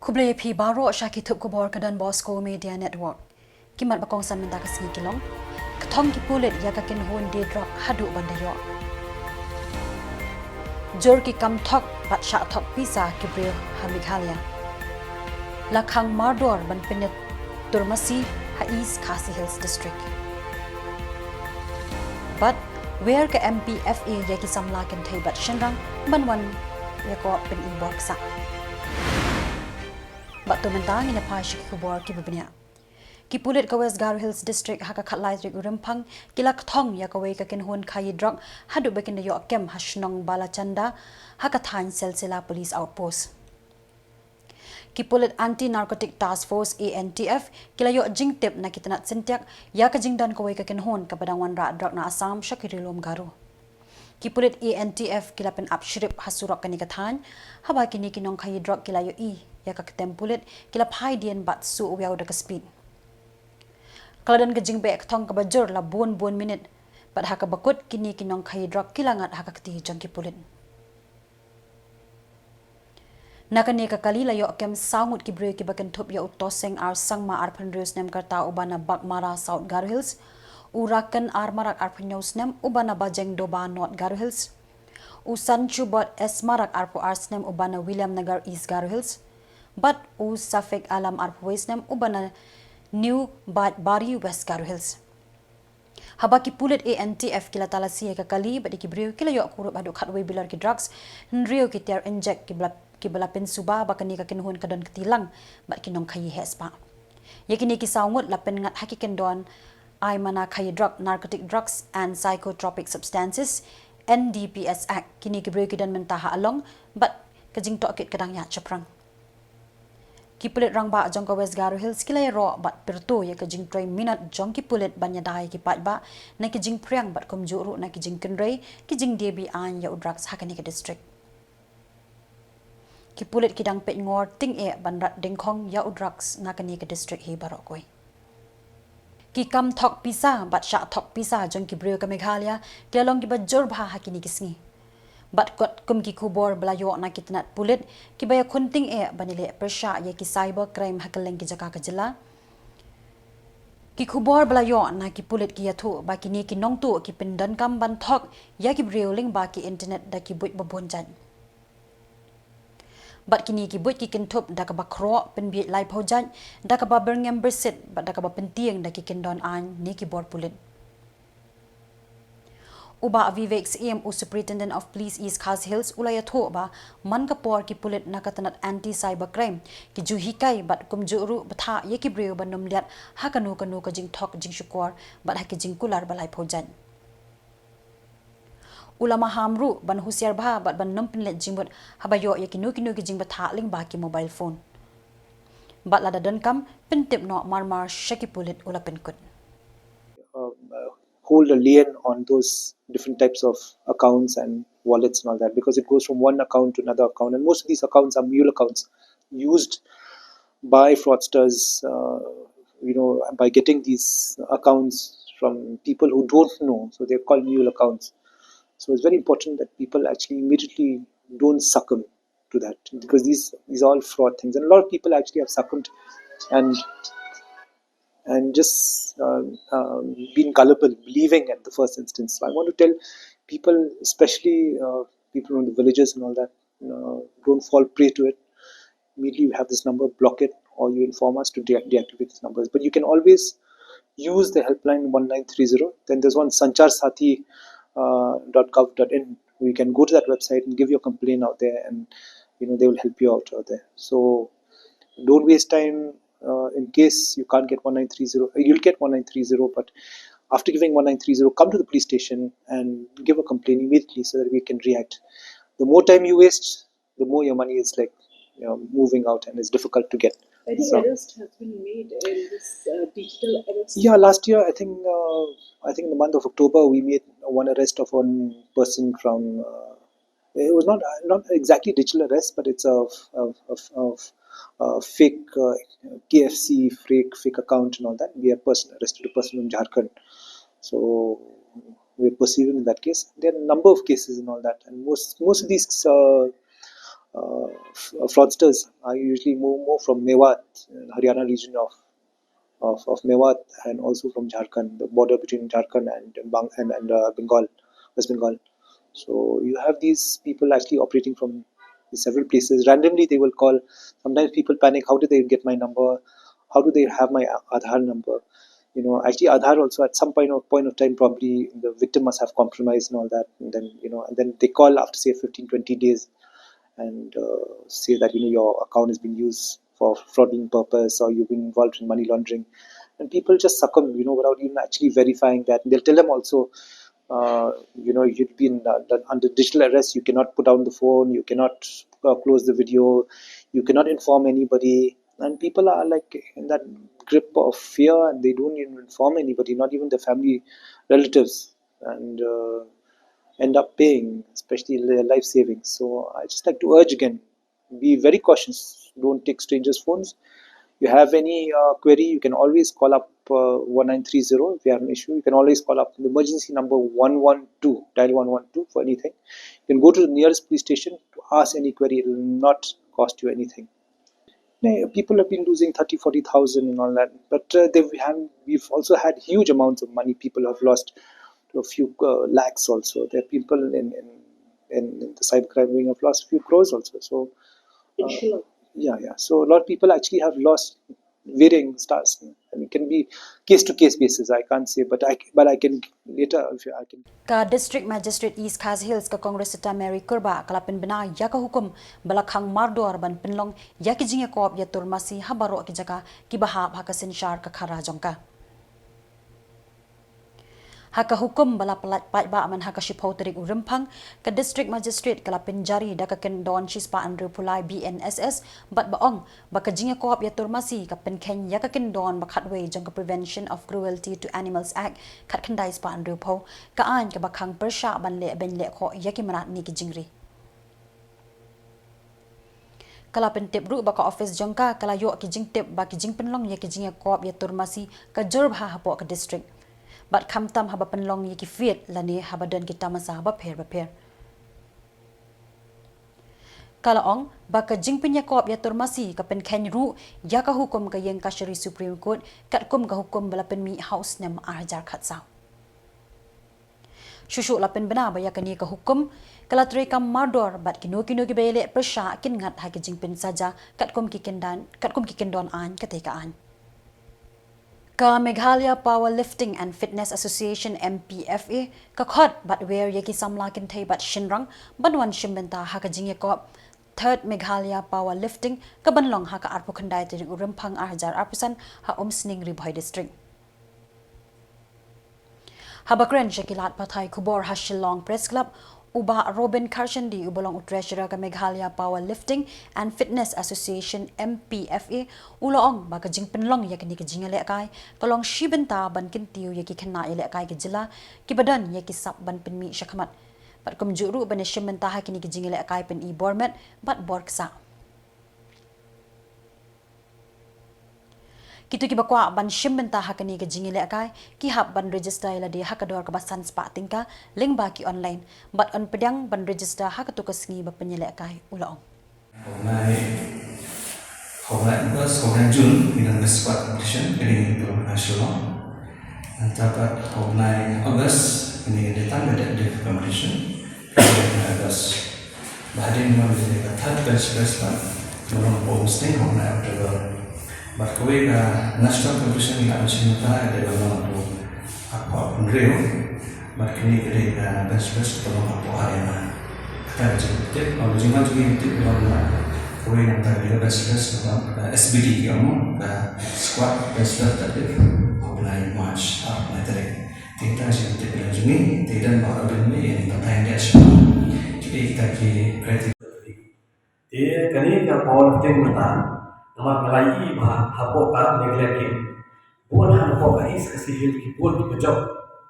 Khubor phi baro shaki thup Khubor ka donbosco media network. Kimat bakong san menta ka singi kilong. Kathong ki pulit ya ka kin hon de drop hadu bandayo. Jor ki kam thok bat sha thok pisa ki bril ha Meghalaya. Lakhang mardor ban pinet turmasi ha East Khasi Hills district. But where ka MPFA ya ki Samla kan thai bat Shillong banwan ya ko pin inbox sa. But to mentang in a pash Khubor kibubnya. Kipulit ka West Garo Hills district haka khatlai rik RYMPHANG kilak thong ya ka ka kin hon khai drug hadu bekin yo kem hashnong balachanda haka thain silsila police outpost. Kipulit anti-narcotic task force ANTF kilayo jing tip na kitanat sintiak ya ka jingdan ka kin hon ka badangwan ra drug na Assam shakirilom Garo. Kipulit ANTF kilapin upshrip hasurak kanikathan haba kini kinong khai drug kilayo ya ka tempulit kila phai dian bat su uyaw da ka speed. Kaladan ka jing bek thong ka bajor la bon minute bat haka bakut kini kinong khai drug kilangat haka kti jang kipulit. Nakani ka kalila yo kem sangut ki bre ki bakan thup ya utoseng ar sangma ar phanreus nem karta ubana bakmara South Garo Hills urakan ar marak ar phanyeus nem ubana bajeng doba North Garo Hills usan chubot es marak ar pu arsnem ubana William Nagar East Garo Hills but u safek alam ar pu nem ubana New Bari West Garo Hills. Habaki pulit ANTF kila talasi ka kali badi ki brew kila yo kurup adu khatway bilar ki drugs nrio ki ter inject ki bala pensuba bakani ka kinhun kadon ketilang bat kinong khai hespa. Yakini ki saungut lapen ngat hakiken don ay mana khai drug narcotic drugs and psychotropic substances NDPS Act kini ki brew ki dan mentaha along but kajing to kit kadang ya chaprang. Kipulit rangba jong ka West Garo Hills kilay ro bat perto ya kajing 3 minute jong kipulit banyadai ki patba na kijing priang bat kumjuru na kijing kenrei kijing debi an ya drugs hakani ka district. Kipulit kidang pet ngor ting e banrat dingkhong ya drugs na kani ka district hi barokoi. Ki kam thok pisa bat sha thok pisa jong ki breu ka Meghalaya kelong ki bajor bha hakini kisngi. Bat kot kum ki Khubor belayo na kitnat pulit ki baya kunting e banile persya ye ki cyber crime hakaleng ki jaka ka Jylla ki Khubor belayo na ki pulit ki yathu ba ki ni ki nong tu ki pindan kam ban thok ya ki breuling ba ki internet da ki buit babonjan bat kini ki buit ki kintup da ka bakro pen bi lai phojan da ka ba berngem bersit bat da ka ba pentieng da ki kindon an ni ki bor pulit Uba Vivek CM Superintendent of Police East Khasi Hills ulaya tho ba man ka por ki pulit nakatanat anti cyber crime ki juhikai bat kumjuru batha ye ki breu banum liat hakanu kanu ka jing thok jing shukor bat haki jing kular balai phojan ulama hamru ban husiar bha bat ban num pinlet jingbot habayo ye ki nu ki jing batha ling ba ki mobile phone bat lada dan kam pentip no marmar shaki pulit ula penkut hold a lien on those different types of accounts and wallets and all that, because it goes from one account to another account, and most of these accounts are mule accounts used by fraudsters, by getting these accounts from people who don't know, so they're called mule accounts. So it's very important that people actually immediately don't succumb to that, because these are all fraud things, and a lot of people actually have succumbed and just been gullible, believing at the first instance. So I want to tell people, especially people in the villages and all that, don't fall prey to it. Immediately you have this number, block it, or you inform us to deactivate these numbers. But you can always use the helpline 1930. Then there's one sancharsati.gov.in. You can go to that website and give your complaint out there, and they will help you out there. So don't waste time. In case you can't get 1930, you'll get 1930, but after giving 1930, come to the police station and give a complaint immediately so that we can react. The more time you waste, the more your money is moving out, and it's difficult to get. Any arrest has been made in this digital arrest? Yeah, last year I think in the month of October we made one arrest of one person from. It was not exactly digital arrest, but it's a fake KFC fake account and all that. We have arrested a person from Jharkhand. So we're pursuing in that case. There are a number of cases and all that, and most of these fraudsters are usually more from Mewat, Haryana region of Mewat, and also from Jharkhand, the border between Jharkhand and Bengal, West Bengal. So you have these people actually operating from several places. Randomly, they will call. Sometimes people panic. How do they get my number? How do they have my Aadhaar number? Actually, Aadhaar also at some point of time, probably the victim must have compromised and all that. And then they call after say 15, 20 days and say that your account has been used for fraudulent purpose or you've been involved in money laundering, and people just succumb without even actually verifying that. And they'll tell them also, you've been under digital arrest, you cannot put down the phone, you cannot close the video, you cannot inform anybody. And people are like in that grip of fear, and they don't even inform anybody, not even their family relatives, and end up paying, especially their life savings. So I just like to urge again, be very cautious. Don't take strangers' phones. You have any query, you can always call up 1930 if you have an issue. You can always call up the emergency number 112, dial 112 for anything. You can go to the nearest police station to ask any query. It will not cost you anything. People have been losing 30, 40,000 and all that, but we've also had huge amounts of money. People have lost a few lakhs also. There are people in the cybercrime wing have lost a few crores also. So In Shillong. yeah. So a lot of people actually have lost varying stars. And it can be case to case basis. I can't say, but I can later if I can. Ka District Magistrate East Khasi Hills ka Congress ta Mary Kurba kalapin bina ya ka hukum balakhang mardor ban pinlong ya ki jinge kop ya turmasi habaro ki jaka ki bahab hakasin shar ka khara jongka. Haka hukum bala pelat pat ba man haka shipau terik RYMPHANG ka District Magistrate kalapin jari daka ken don chispa Andrew Pulai BNSS bat baong baka jinge kop ya turmasi ka pen ken ya ka ken don bakhatwe jang ka Prevention of Cruelty to Animals Act khat khandai spa Andrew Po ka an ka bakhang persha ban le ben le kho ya ki manat ni ki jingri kala pen tip ru baka office jangka kala yo ki jing tip ba ki jing penlong ya ki jinge kop ya turmasi ka jurb ha hapo ka district bat kamtam haba penlong yaki fiat lani haba dan kita masa haba per kala ong baka jingpin yakop ya turmasi ka pen ken ru ya ka hukum ka yang kashari Supreme Court kat kum ka hukum bala pen mi house nem arjar khatsau shushu la pen bana ba ya kani ka hukum kala tre kam mardor bat kino ki bele persha kin ngat ha ki jingpin saja kat kum ki kendon an kateka an Ka Meghalaya Powerlifting and Fitness Association MPFA ka khot bat where yaki Samla kin thai bat shinrang banwan shimbenta ha ka jingye ko third Meghalaya Powerlifting ka banlong ha ka arpo khandai te RYMPHANG 1000% ha Omsning Ribhoi district Habakren Shakilat Pathai Khubor ha Shillong Press Club Uba Robin Karshandi ubolong treasurer ka Meghalaya Powerlifting and Fitness Association MPFA uloong baka jingpenlong yakini ka jingale kai kalong shibenta ban kintiu yaki khana ile kai ke Jylla kibadan yaki sap ban penmi shakhamat bat kum juru ban shibenta ha kini ka jingale kai pen I bormet bat borksa Kitu ki bakwa ban shimbenta hakani ka jingile akai ki hab ban register ila de hakador ka basan spa tingka link ba ki online but on pedang ban register hakatu ka sngi ba penyele akai ulaong hôm nay cũng có số tháng June thì là cái squat competition cái này của Shillong. Dapat hôm nay August ini datang ada competition pada August. Bahagian mana dia third batch lah dalam posting hôm nay October. Berkawin ke national competition yang macam mana ada dalam tu apa pun real, berkini dari batch dalam apa hari mana kita jadi kalau jumlah juga itu dalam kawin yang tadi batch dalam SBD kamu squad batch tadi mulai March mulai tadi kita jadi dalam Juni tidak baru ini yang terkait dengan semua jadi kita kreatif. Dia kini ke power team kita nama Meghalaya bah hapok ka Meghalaya game. Bukan hapok ka is kasihil ki pun di pejok.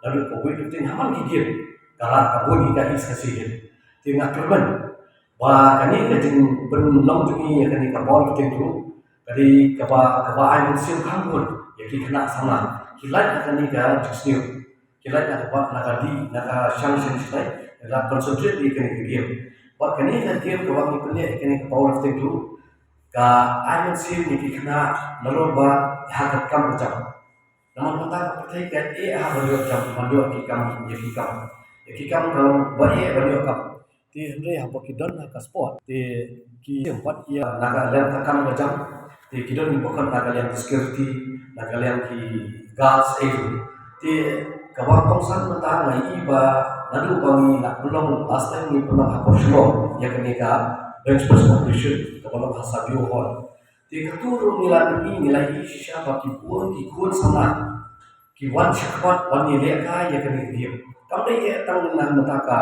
Lalu COVID itu hamal ki game. Kala kabun ka is kasihil. Tengah kerban. Wah kani ka jing benlong jungi kani ka power team tu. Kadi kaba ai musim kampun. Yaki kena sama. Kilat kani ka jusniu. Kilat ka naka di naka shang shang sai. La concentrate di kani game. Buat kini kan dia kawang ni punya kini power of thing tu. Ka ayon sim ni kena naroba hakat kam jam. Namun mata percaya kan beliau jam beliau kikam kalau beliau kam. Ti hendai apa kidon nak sport. Ti ki tempat ia naga liang kam jam. Ti kidon ni bukan naga liang security, naga liang ki guards itu. Ti kawang kongsan mata ngai iba nadu bangi nak belum last time ni pernah apa Shillong yang kenika bench press competition kalau bahasa bio hall. Ti katur nilai siapa ki kun sama ki wan syakbat wan nilai yang kenika dia. Kami ia tang nak mata ka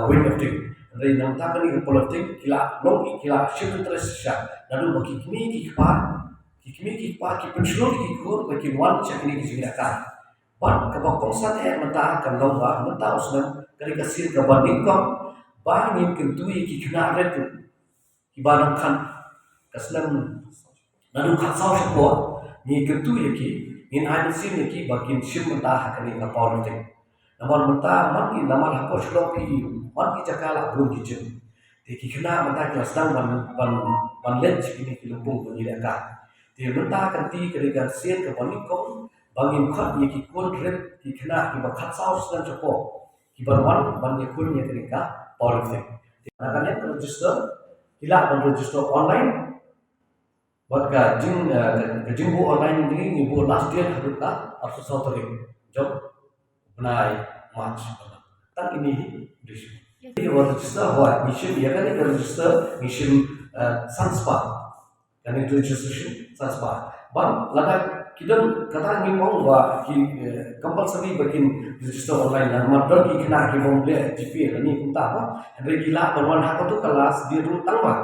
win of thing. Dari nak mata ni politik kila long kila shift interest sya. Nadu bagi kimi ki pensiun ki kun bagi wan syak ni ki kan. Ban kebangkongsan mata akan lomba mata usnam kali kasir ke banding kau bangin kentui ki kena retu ki banang kan kaslam nadu khatsau support ni kentui ki in hain sin ki bagin sim mata kali ka politik namun mata man ki namal hako shlopi man ki jakala bun ki jin ki kena mata kelas dang ban let ki lumpung ni ka ti mata kan ti kali kasir ke banding kau bangin khat ye ki kun rep ki kena ki ba khat saus dan cepo ki barwan ban ye kun ye kenika politik akan ye register kila ban register online buat ka jing bu online ni bu last year haduka after sautari job benai march tang ini dish ye register wa mission ye kan register mission sanspa kan registration sanspa ban laga kita kata ni mau buat compulsory bikin register online dan madon ki kena ki mau beli GP ni pun tak apa hari gila berwan hak tu kelas dia tu tambah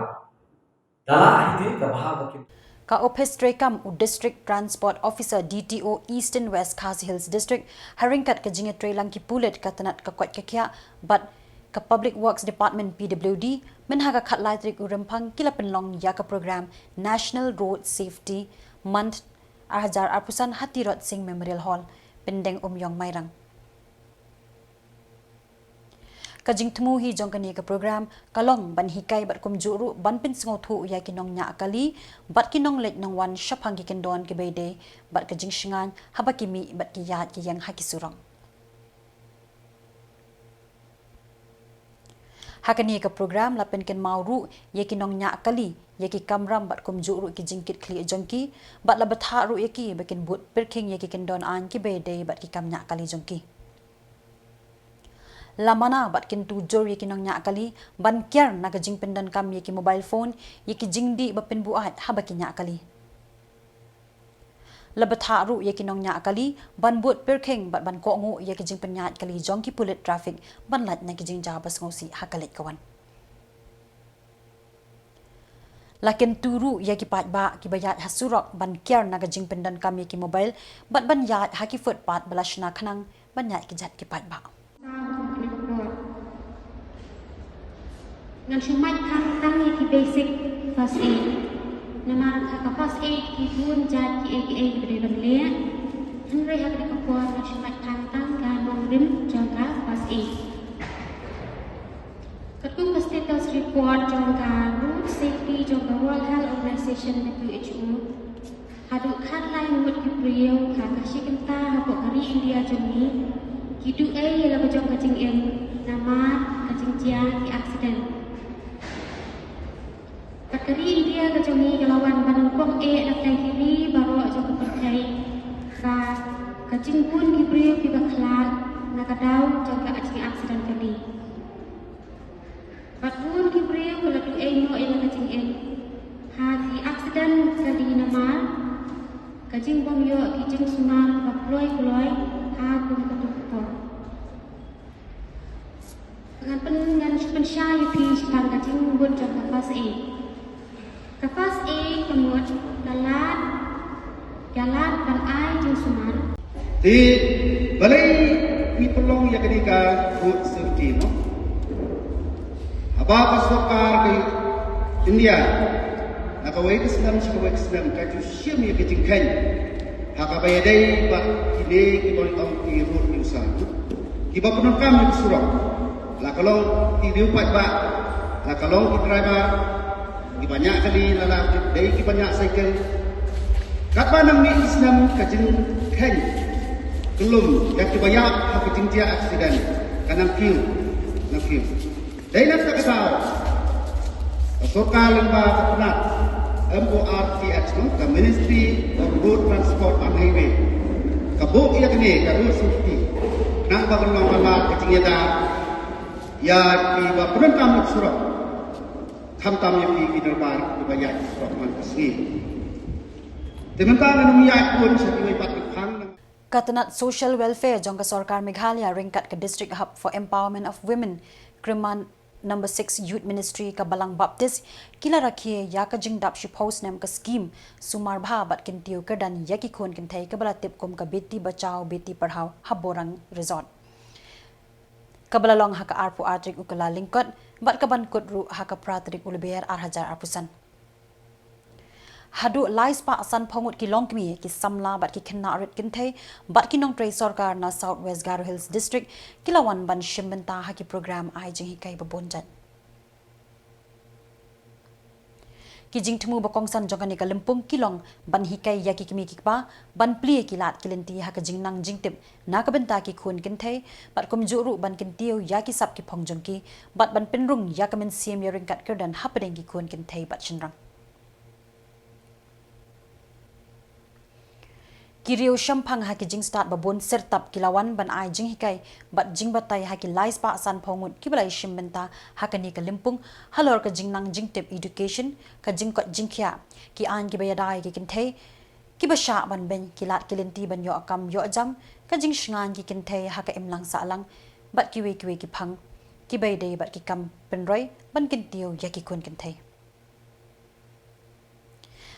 dalam itu ke bahag ki Ka Opestrekam u District Transport Officer DTO East and West Khasi Hills District haringkat ke jinge trailang ki pulet katanat ka kwat kekya but ka Public Works Department PWD menhaga khat laitrik u RYMPHANG kila penlong ya ka program National Road Safety Month Arhajar Arpusan Hatirot Singh Memorial Hall Pendeng Umyong Mairang Kajing temuhi jong kani ke program kalong ban hikai bat kum juru ban pin singo thu ya kinong nya akali bat kinong lek nong wan shapang ki kendon ke bede bat kajing shingan habakimi bat ki yat ki yang hakisurang Hakani ke program lapen ken mauru ye kinong nya akali ye ki kamram bat kum juru ki jingkit kli jongki bat la batha ru ye ki bekin but perking ye ki kendon an ki bede bat ki kam nya akali jongki Lamana bat kin tu jor ye kinong nya akali ban kyar na ka jing pendan kam ye ki mobile phone ye ki jingdi bapen buat habaki nya akali Labatha ru ye kinong nya akali ban but perking bat ban ko ngu ye ki jing penyat kali jongki pulit traffic ban lat na ki jing jabas ngosi hakalit kawan Lakin turu ye ki pat ba ki bayat hasurok ban kyar na ka jing pendan kam ye ki mobile bat ban yat haki footpath balashna khanang ban yat ki jat ki pat ba Ngan shumai tang ye ki basic first aid nama ka first aid ki bun jat ki aka bere banle henry hak de ko na shumai tang ka mong rim jangka first aid Ketua status report jangka road safety jangka World Health Organization WHO haduk khat lai mut ki priyo ka kashi kenta hapok hari India joni kidu ye la bajong kajing em nama kajing jian ki accident Kari India kejongi kelawan banungkong nak kiri baru aja kepercai ka kacing pun diberi di baklan nak kadau jaga acing aksiden kali batun diberi kalau tu no ela kacing hati aksiden kali nama kacing bom yo kicing sunar bakloi ha pun ketuk dengan pensyai pi sepan kacing pun jaga pas Kapas kemud jalan ban ai jeng suman. Di balai ni pelong ya ketika road safety no. Aba pasokar ke India. Nakawai ke Islam kaju syam ya ke jingkan. Haka bayadai ba kini ki boli om ki road ni usah. Ki ba penokam ni surau. La kalau ki diupat ba la kalong ki driver ki banyak kali lala dei ki banyak cycle katba nang mi Islam ka jing khen kelum yak ki banyak ha ki jing dia accident kanang kiu dei nak tak tahu Sokal ba kapnat MORTH no the Ministry of Road Transport and Highway kabuk ia kini karu safety nang ba kalong kala kecingnya da ya di ba pun tamu surat tham tam ya pi darbar di ba ya surat man kasni teman-teman nang ya pun sa di pat phang Katanat Social Welfare jong ka Sarkar Meghalaya ringkat ka District Hub for Empowerment of Women Kriman Number 6 Youth Ministry ka Balang Baptist kila rakhe ya ka jingdap shi post nam ka scheme sumar bha bat kintiu ka dan ya ki khon kin thai ka bala tip kum ka beti bachao beti padhao Khuborang resort kabalalong haka arpu atrik ukala lingkot bat ka ban kutru haka pratrik ulber arhajar arpusan hadu lais pa asan phongut ki longkmi ki samla bat ki khenna arit kinthai bat ki nong trei sarkar na southwest Garo Hills district kilawan ban shimbenta ha ki program ai jing hi kai babonjan ki jing thumu bakong san jongani ka limpung kilong ban hi kai ya ki kimi ki pa ban pli ki lat kilenti ha ka jing nang jing tip na ka benta ki khun kinthai bat kum juru ban kintiu ya ki sap ki phongjong ki bat ban pinrung ya ka men sim ya ring kat kerdan hapedeng ki khun kinthai bat chinrang Kiriu shampang haki jing start babon sertap kilawan ban ai jing hikai bat jing batai haki lais pa san phongut kibalai shimbenta hakani ka limpung halor ka jing nang jing tip education ka jing kot jing khya ki an ki bayadai ki kinthei ki basha ban ben kilat kilenti ban yo akam yo jam ka jing shngan ki kinthei haka imlang sa lang bat kiwe ki phang ki bay dei bat ki kam penroi ban kintiu ya ki kun kinthei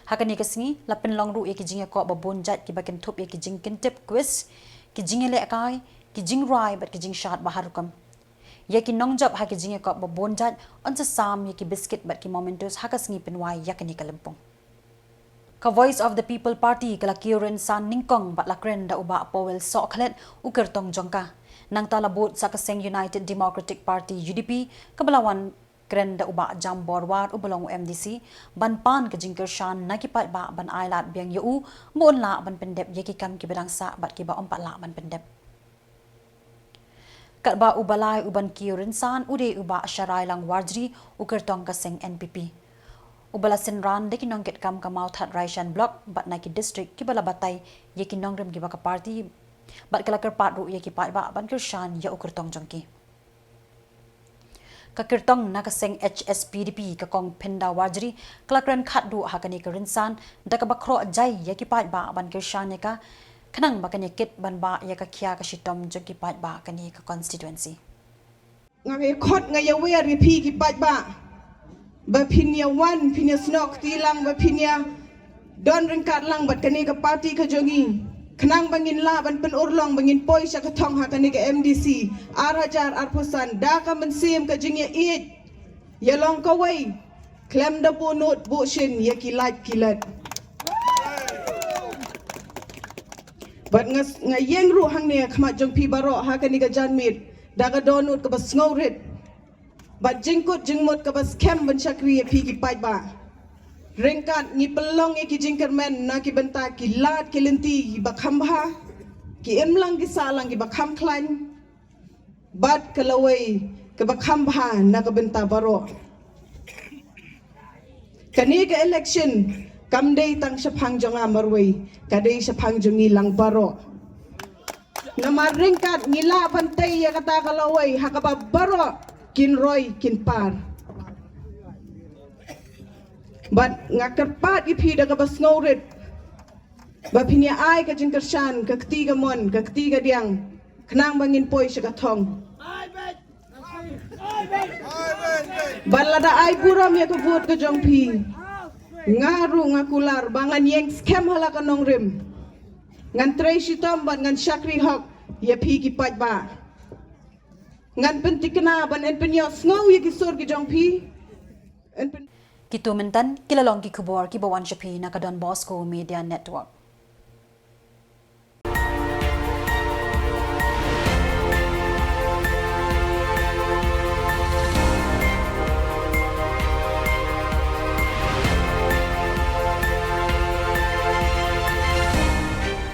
hakani kasngi lapin long ru ki jing ko babon jat ki bakin thup ki jing kin tip quiz ki jing le kai ki jing rai bat ki jing shat baharukam ya ki nong job ha ki jing ko babon jat on sa sam ki biscuit bat ki momentos hakasngi pinwai yakani kalimpong ka Voice of the People Party kala kiuren san ningkong bat lakren da uba powel so khalet ukertong jongka nang talabot sa kaseng United Democratic Party UDP kabalawan kren da uba jam borwar ubalong MDC ban pan ka jingker shan nakipat ba ban ailat biang yu mon la ban pendep yeki kam ki bedangsa bat ki ba ompat la ban pendep kat ba ubalai uban kiuren san ude uba sharai lang warjri ukertong kaseng NPP ubala sinran de kinong ket kam kamau that raishan block bat naki district ki bala batai yeki nongrem ki ba ka party bat kala ker pat ru yeki pat ba ban ker shan ya ukertong jongki kakirtong nakaseng HSPDP kakong penda wajri klakren khatdu hakani kerinsan dakabakro jai yakipat ba ban kirshane ka kanang bakani kit ban ba yakakya ka shitom jokipat ba kani ka constituency ngai khot ngai yawer ri phi ki pat ba pinya wan pinya snok tilang ba pinya don ring kat lang bat kani ka party ka jongi Kenang bangin la ban pen urlong bangin poi sya katong hakani ka MDC arajar arpusan daka mensim ka jingya it yalong kawai klem da bunut bushin ya kilat bat ngayeng ru hang ne khmat jong pi baro hakani ka janmit daga donut ka bas ngaurit bat jingkut jingmut ka bas kem ban syakri pi ki pai ba Ringkat ni pelong ki jingkermen na ki benta ki lat ki lenti ki bakhambha ki emlang ki salang ki bakham klan bat kalawai ke bakhambha na ka benta baro kani ka election kamdei tang syapang jonga marwai kadei syapang jongi lang baro nama ringkat ngila bantai ya kata kalawai hakaba baro kin roy kin par But ngakarpat ipi daga bas ngaurit ba pinya ai ka jingkershan ka ketiga mon ka ketiga diang kenang bangin poi sya katong balada ai buram ya ka vote ka jong pi ngaru ngakular bangan yeng scam hala ka nong rim ngan trei shitom ban ngan syakri hok ya pi ki pat ba ngan pentikna ban en penyo ngau ya ki sor ki jong pi Kitu mentan kilalong ki Khubor ki bawan shapi na ka donbosco media network